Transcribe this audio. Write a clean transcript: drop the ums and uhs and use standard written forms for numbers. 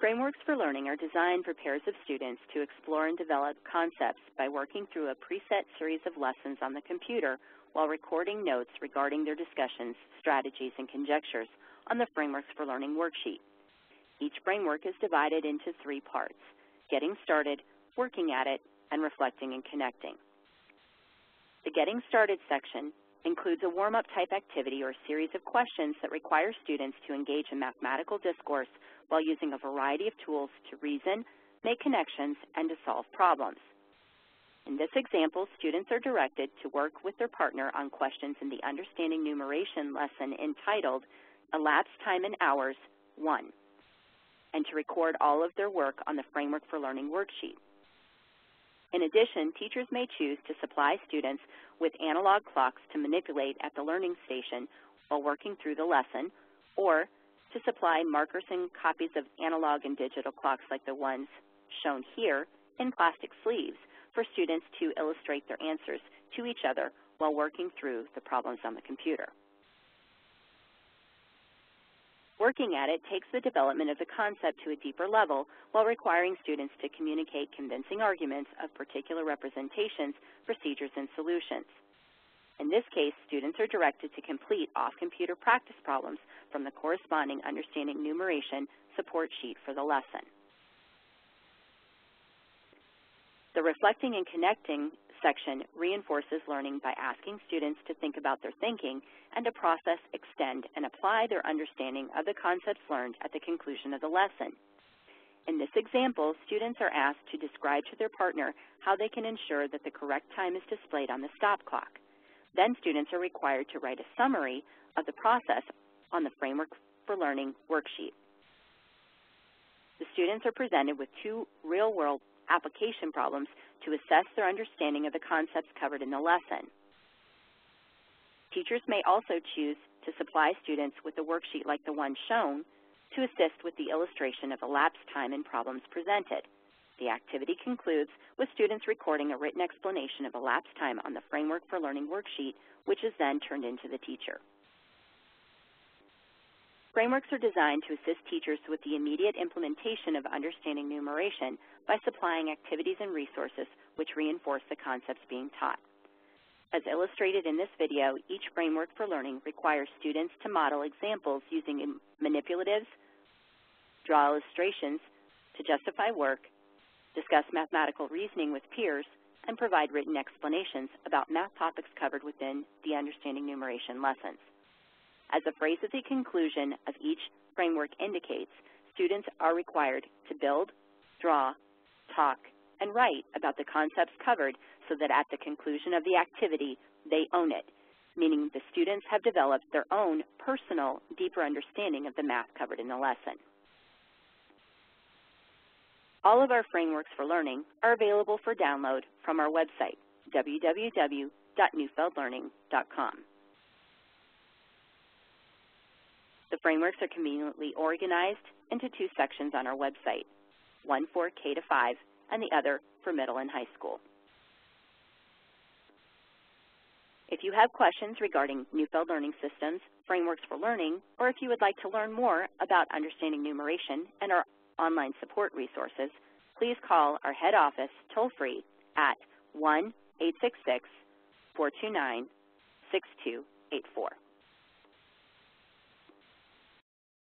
Frameworks for learning are designed for pairs of students to explore and develop concepts by working through a preset series of lessons on the computer while recording notes regarding their discussions, strategies, and conjectures on the Frameworks for Learning worksheet. Each framework is divided into 3 parts: getting started, working at it, and reflecting and connecting. The Getting Started section includes a warm-up type activity or series of questions that require students to engage in mathematical discourse while using a variety of tools to reason, make connections, and to solve problems. In this example, students are directed to work with their partner on questions in the Understanding Numeration lesson entitled Elapsed Time in Hours 1, and to record all of their work on the Framework for Learning worksheet. In addition, teachers may choose to supply students with analog clocks to manipulate at the learning station while working through the lesson, or to supply markers and copies of analog and digital clocks like the ones shown here in plastic sleeves for students to illustrate their answers to each other while working through the problems on the computer. Working at it takes the development of the concept to a deeper level while requiring students to communicate convincing arguments of particular representations, procedures, and solutions. In this case, students are directed to complete off-computer practice problems from the corresponding Understanding Numeration support sheet for the lesson. The Reflecting and Connecting section reinforces learning by asking students to think about their thinking and to process, extend, and apply their understanding of the concepts learned at the conclusion of the lesson. In this example, students are asked to describe to their partner how they can ensure that the correct time is displayed on the stop clock. Then students are required to write a summary of the process on the Framework for Learning worksheet. The students are presented with 2 real-world application problems to assess their understanding of the concepts covered in the lesson. Teachers may also choose to supply students with a worksheet like the one shown to assist with the illustration of elapsed time in problems presented. The activity concludes with students recording a written explanation of elapsed time on the Framework for Learning worksheet, which is then turned into the teacher. Frameworks are designed to assist teachers with the immediate implementation of understanding numeration by supplying activities and resources which reinforce the concepts being taught. As illustrated in this video, each Framework for Learning requires students to model examples using manipulatives, draw illustrations to justify work, discuss mathematical reasoning with peers, and provide written explanations about math topics covered within the Understanding Numeration lessons. As the phrase at the conclusion of each framework indicates, students are required to build, draw, talk, and write about the concepts covered so that at the conclusion of the activity, they own it, meaning the students have developed their own personal, deeper understanding of the math covered in the lesson. All of our Frameworks for Learning are available for download from our website, www.newfeldlearning.com. The frameworks are conveniently organized into 2 sections on our website, one for K-5 and the other for middle and high school. If you have questions regarding Neufeld Learning Systems, Frameworks for Learning, or if you would like to learn more about Understanding Numeration and our online support resources, please call our head office toll-free at 1-866-429-6284.